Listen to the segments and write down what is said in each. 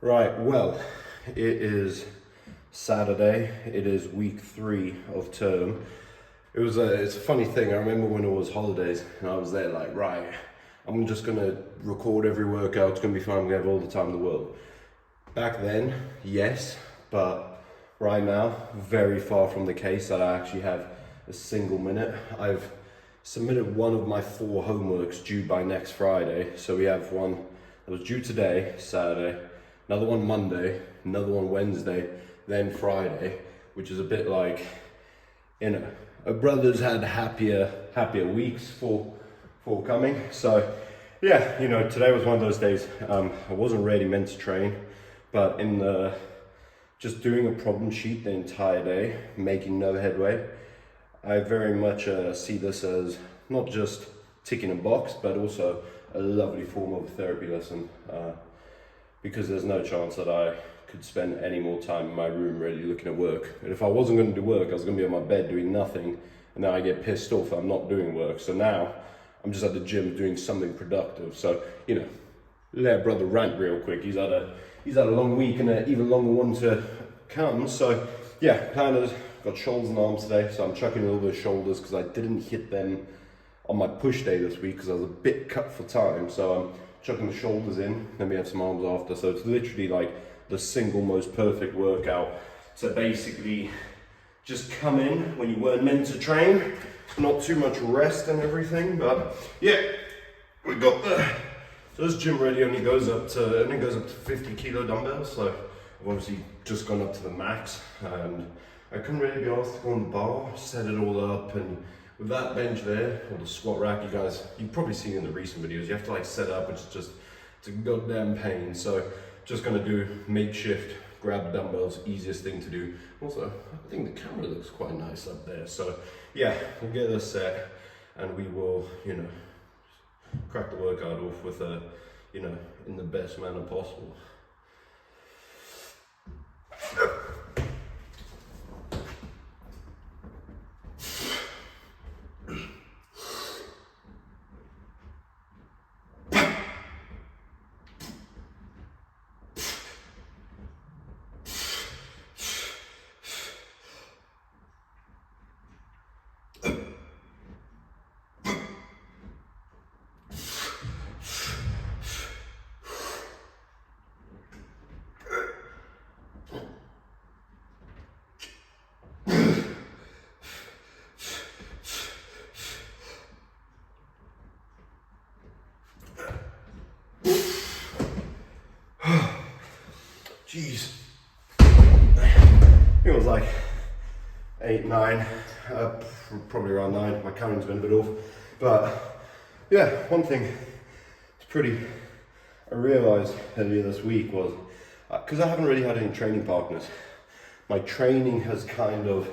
Right, well, it is Saturday. It is week 3 of term. It's a funny thing. I remember when it was holidays and I was there like, right, I'm just gonna record every workout. It's gonna be fun. I'm gonna have all the time in the world. Back then, yes, but right now, very far from the case that I actually have a single minute. I've submitted one of my 4 homeworks due by next Friday. So we have one that was due today, Saturday, another one Monday, another one Wednesday, then Friday, which is a bit like, our brothers had happier weeks for coming. So yeah, today was one of those days. I wasn't really meant to train, but just doing a problem sheet the entire day, making no headway, I very much see this as not just ticking a box, but also a lovely form of a therapy lesson, because there's no chance that I could spend any more time in my room really looking at work. And if I wasn't going to do work, I was going to be on my bed doing nothing, and then I get pissed off that I'm not doing work. So now I'm just at the gym doing something productive. So, let brother rant real quick. He's had a long week and an even longer one to come. So yeah, plan is got shoulders and arms today. So I'm chucking a little bit of shoulders because I didn't hit them on my push day this week because I was a bit cut for time. So I'm chucking the shoulders in, then we have some arms after. So it's literally like the single most perfect workout to basically just come in when you weren't meant to train. Not too much rest and everything, but yeah, we got there. So this gym really only goes up to 50 kilo dumbbells. So I've obviously just gone up to the max, and I couldn't really be asked to go on the bar, set it all up, and with that bench there, or the squat rack, you've probably seen in the recent videos, you have to like set up, which is it's a goddamn pain. So just gonna do makeshift, grab dumbbells, easiest thing to do. Also, I think the camera looks quite nice up there. So yeah, we'll get this set and we will, crack the workout off with in the best manner possible. Jeez, it was like 8, 9, probably around 9. My counting's been a bit off, but yeah, one thing I realized earlier this week was, because I haven't really had any training partners, my training has kind of,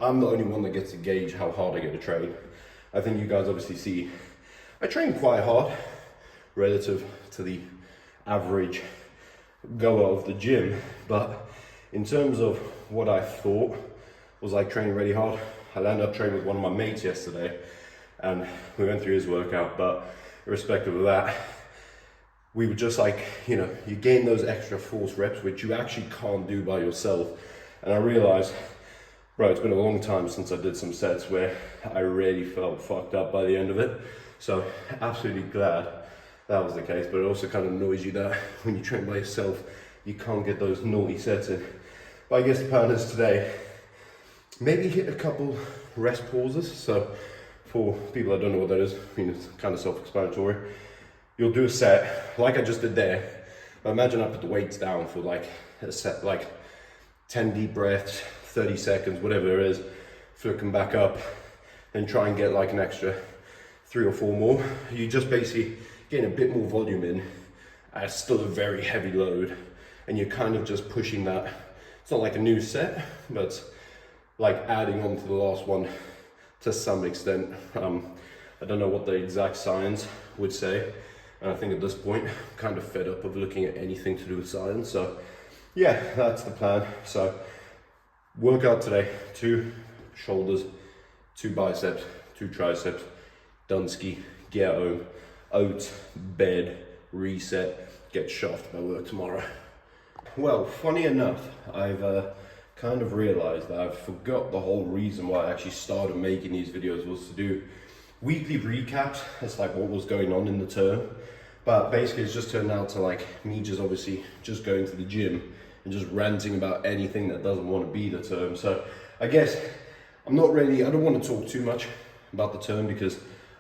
I'm the only one that gets to gauge how hard I get to train. I think you guys obviously see, I train quite hard relative to the average goer of the gym, but in terms of what I thought was like training really hard, I landed up training with one of my mates yesterday and we went through his workout, but irrespective of that, we were just like, you gain those extra force reps which you actually can't do by yourself. And I realized, bro, it's been a long time since I did some sets where I really felt fucked up by the end of it. So absolutely glad that was the case, but it also kind of annoys you that when you train by yourself, you can't get those naughty sets in. But I guess the plan is today, maybe hit a couple rest pauses. So for people that don't know what that is, it's kind of self-explanatory. You'll do a set, like I just did there, but imagine I put the weights down for like a set, like 10 deep breaths, 30 seconds, whatever it is, flick them back up, then try and get like an extra 3 or 4 more. You just basically getting a bit more volume in at still a very heavy load, and you're kind of just pushing that. It's not like a new set, but like adding on to the last one to some extent. I don't know what the exact science would say, and I think at this point I'm kind of fed up of looking at anything to do with science. So yeah, that's the plan. So workout today, 2 shoulders, 2 biceps, 2 triceps, Dunsky, get home, oats, bed, reset, get shafted by work tomorrow. Well, funny enough, I've kind of realized that I've forgot the whole reason why I actually started making these videos was to do weekly recaps. It's like what was going on in the term. But basically it's just turned out to like me just obviously just going to the gym and just ranting about anything that doesn't want to be the term. So I guess I don't want to talk too much about the term because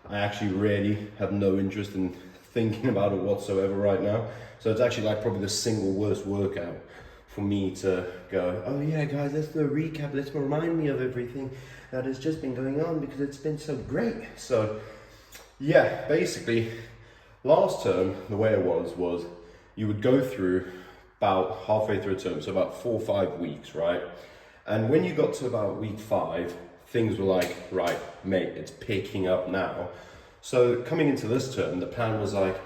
I actually really have no interest in thinking about it whatsoever right now. So it's actually like probably the single worst workout for me to go, oh yeah guys, let's do a recap, let's remind me of everything that has just been going on because it's been so great. So yeah, basically last term, the way it was you would go through about halfway through a term, so about 4 or 5 weeks, right? And when you got to about week 5, things were like, right, mate, it's picking up now. So coming into this term, the plan was like,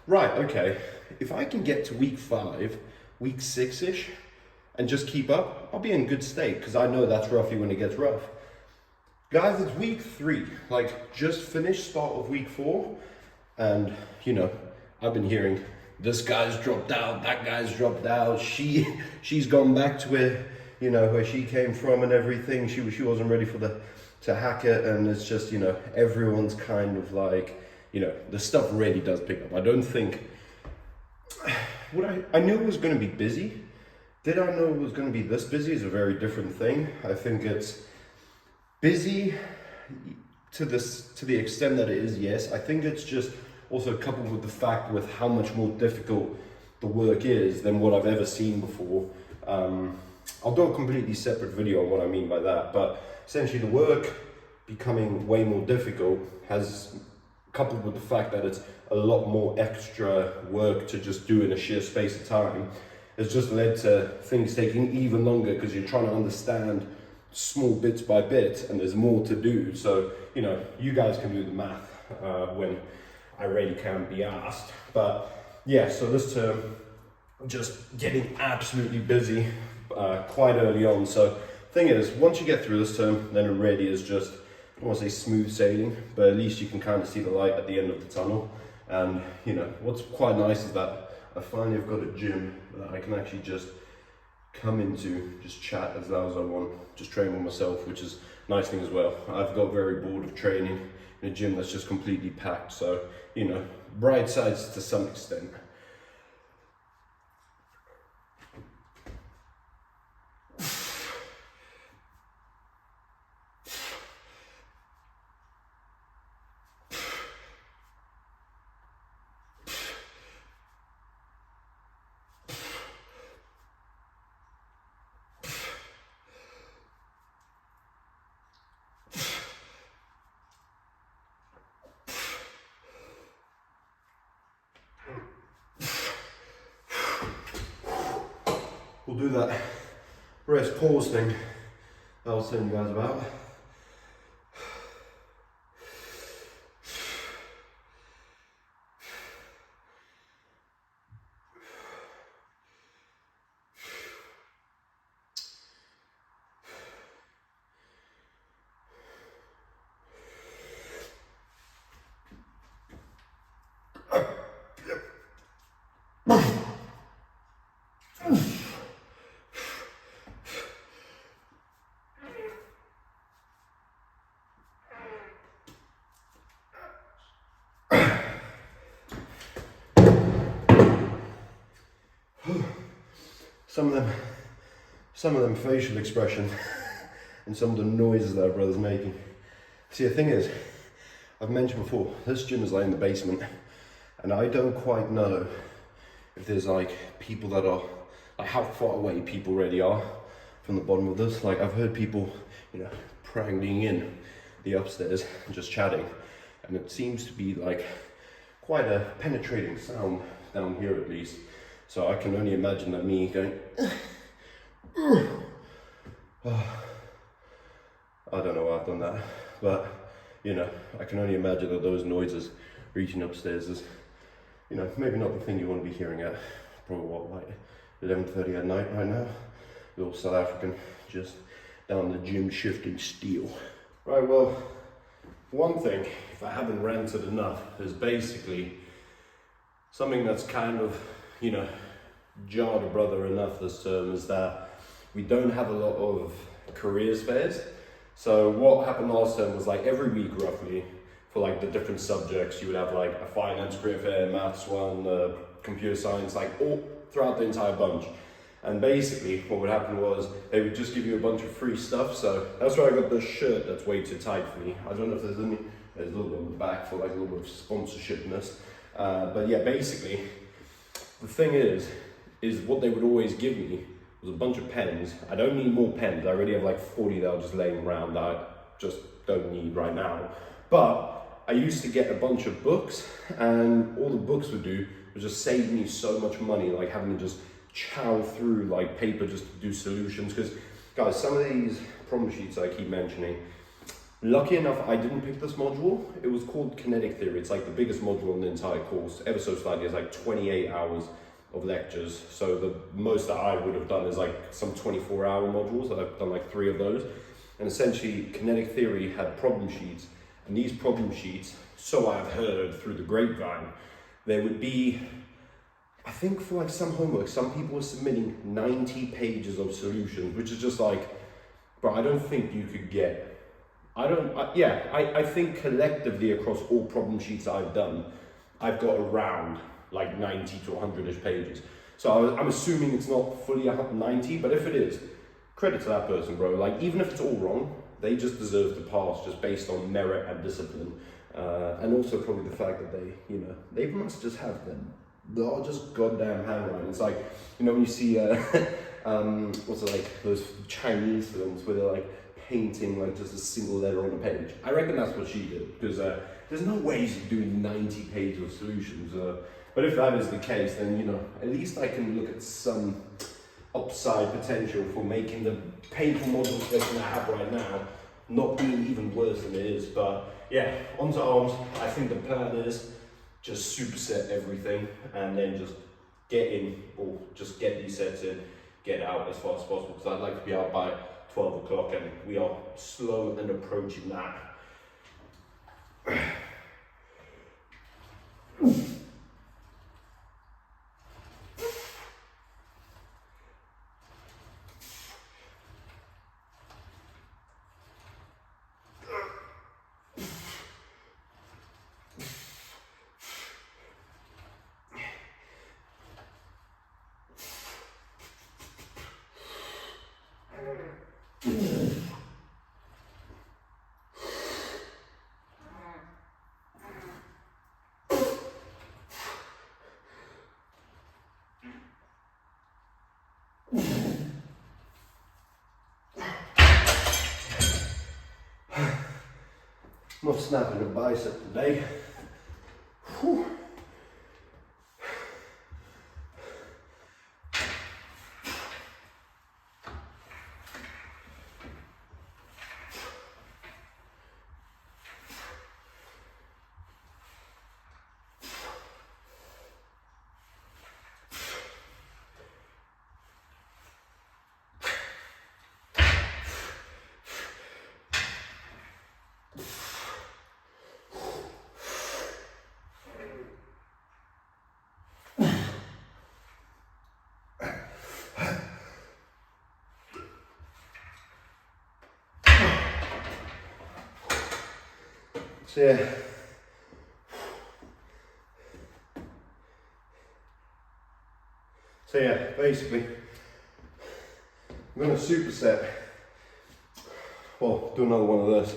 right, okay, if I can get to week 5, week 6-ish, and just keep up, I'll be in good state, because I know that's roughly when it gets rough. Guys, it's week 3, like just finished start of week 4, and you know, I've been hearing this guy's dropped out, that guy's dropped out, she's gone back to where, you know, where she came from and everything. She wasn't ready for to hack it, and it's just, you know, everyone's kind of like, you know, the stuff really does pick up. I don't think, I knew it was going to be busy. Did I know it was going to be this busy is a very different thing. I think it's busy to the extent that it is, yes. I think it's just also coupled with the fact with how much more difficult the work is than what I've ever seen before. I'll do a completely separate video on what I mean by that, but essentially the work becoming way more difficult has, coupled with the fact that it's a lot more extra work to just do in a sheer space of time, has just led to things taking even longer because you're trying to understand small bits by bit and there's more to do. So, you know, you guys can do the math when I really can't be asked. But yeah, so this term, just getting absolutely busy quite early on. So thing is, once you get through this term, then it really is just, I don't want to say smooth sailing, but at least you can kind of see the light at the end of the tunnel. And you know, what's quite nice is that I finally have got a gym that I can actually just come into, just chat as loud as I want, just train with myself, which is a nice thing as well. I've got very bored of training in a gym that's just completely packed. So, you know, bright sides to some extent. We'll do that rest pause thing that I was telling you guys about. Some of them facial expressions and some of the noises that our brother's making. See, the thing is, I've mentioned before, this gym is like in the basement, and I don't quite know if there's like people that are, like how far away people really are from the bottom of this. Like I've heard people, you know, prangling in the upstairs and just chatting, and it seems to be like quite a penetrating sound down here at least. So I can only imagine that me going, I don't know why I've done that, but you know, I can only imagine that those noises reaching upstairs is, you know, maybe not the thing you want to be hearing at probably what, like 11:30 at night right now. Little South African just down the gym shifting steel. Right, well, one thing, if I haven't ranted enough, is basically something that's kind of, you know, jarred a brother enough this term is that we don't have a lot of careers fairs. So what happened last term was like every week roughly for like the different subjects, you would have like a finance career fair, maths one, computer science, like all throughout the entire bunch. And basically what would happen was they would just give you a bunch of free stuff. So that's where I got this shirt that's way too tight for me. I don't know if there's any, there's a little bit on the back for like a little bit of sponsorshipness. But yeah, basically the thing is what they would always give me was a bunch of pens. I don't need more pens. I already have like 40 that are just laying around that I just don't need right now. But I used to get a bunch of books, and all the books would do was just save me so much money, like having to just chow through like paper just to do solutions. Because guys, some of these problem sheets I keep mentioning, lucky enough I didn't pick this module. It was called kinetic theory. It's like the biggest module in the entire course, ever so slightly. It's like 28 hours of lectures. So the most that I would have done is like some 24-hour modules. I've done like 3 of those. And essentially kinetic theory had problem sheets. And these problem sheets, so I've heard through the grapevine, there would be, I think for like some homework, some people were submitting 90 pages of solutions, which is just like, bro, I don't think you could get, I think collectively across all problem sheets I've done, I've got around like 90 to 100-ish pages. So I'm assuming it's not fully 90, but if it is, credit to that person, bro. Like, even if it's all wrong, they just deserve to pass just based on merit and discipline. And also probably the fact that they must just have them. They're just goddamn handwriting. It's like, you know, when you see, what's it like, those Chinese films where they're like painting like just a single letter on a page. I reckon that's what she did, because there's no way she's doing 90 pages of solutions. But if that is the case, then, you know, at least I can look at some upside potential for making the painful model session I have right now not being even worse than it is. But yeah, onto arms. I think the plan is just superset everything and then just get in, or just get these sets in, get out as fast as possible, because I'd like to be out by 12 o'clock and we are slow and approaching that. Not snapping a bicep today. Whew. So yeah, basically, I'm going to superset, well, do another one of this,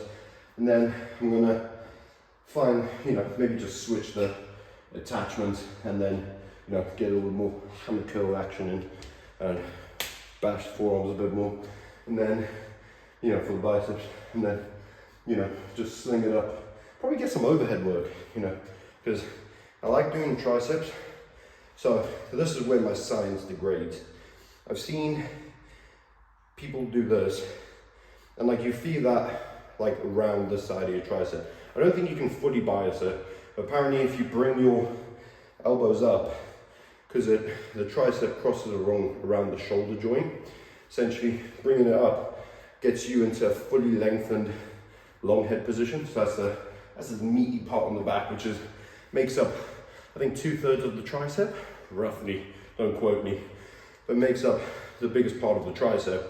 and then I'm going to find, you know, maybe just switch the attachment and then, you know, get a little more hammer curl action in and bash the forearms a bit more, and then, you know, for the biceps, and then, you know, just sling it up. Probably get some overhead work, you know, because I like doing triceps. So this is where my science degrades. I've seen people do this, and like you feel that like around the side of your tricep. I don't think you can fully bias it, but apparently if you bring your elbows up, because the tricep crosses around the shoulder joint, essentially bringing it up gets you into a fully lengthened long head position. So that's the meaty part on the back, which makes up, I think, 2/3 of the tricep, roughly. don't quote me, but makes up the biggest part of the tricep.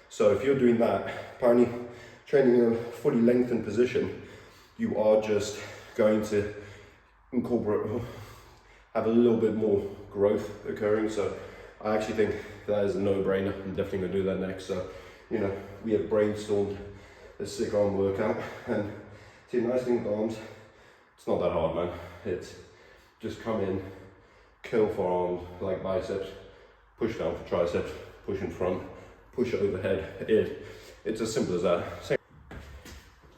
So if you're doing that, apparently training in a fully lengthened position, you are just going to incorporate, have a little bit more growth occurring. So I actually think that is a no-brainer. I'm definitely gonna do that next. So, you know, we have brainstormed a sick arm workout, and see, the nice thing with arms, it's not that hard, man. It's just come in, curl for arms like biceps, push down for triceps, push in front, push overhead. It's as simple as that.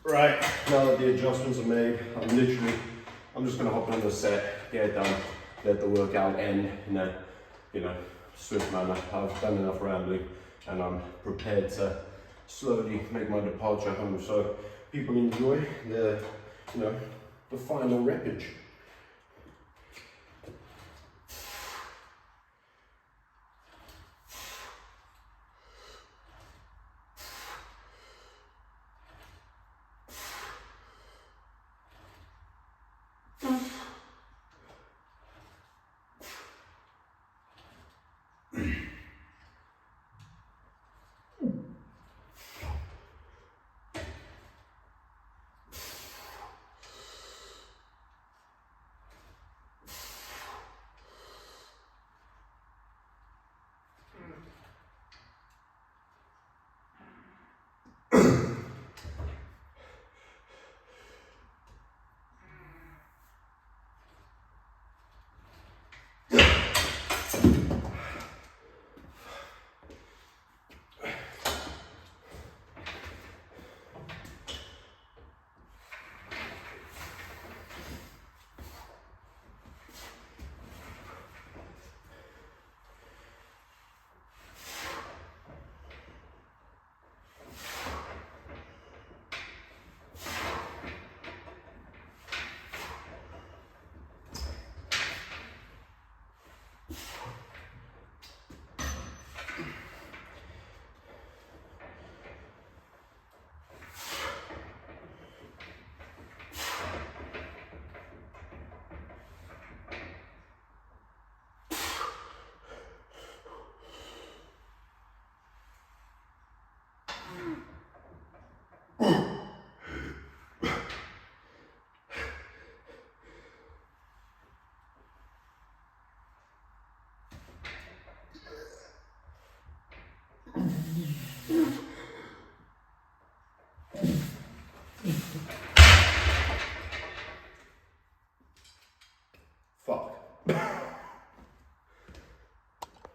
Right, now that the adjustments are made, I'm just gonna hop on the set, get it done, let the workout end in a, you know, swift manner. I've done enough rambling, and I'm prepared to slowly make my departure home, so people enjoy the, you know, the final wreckage.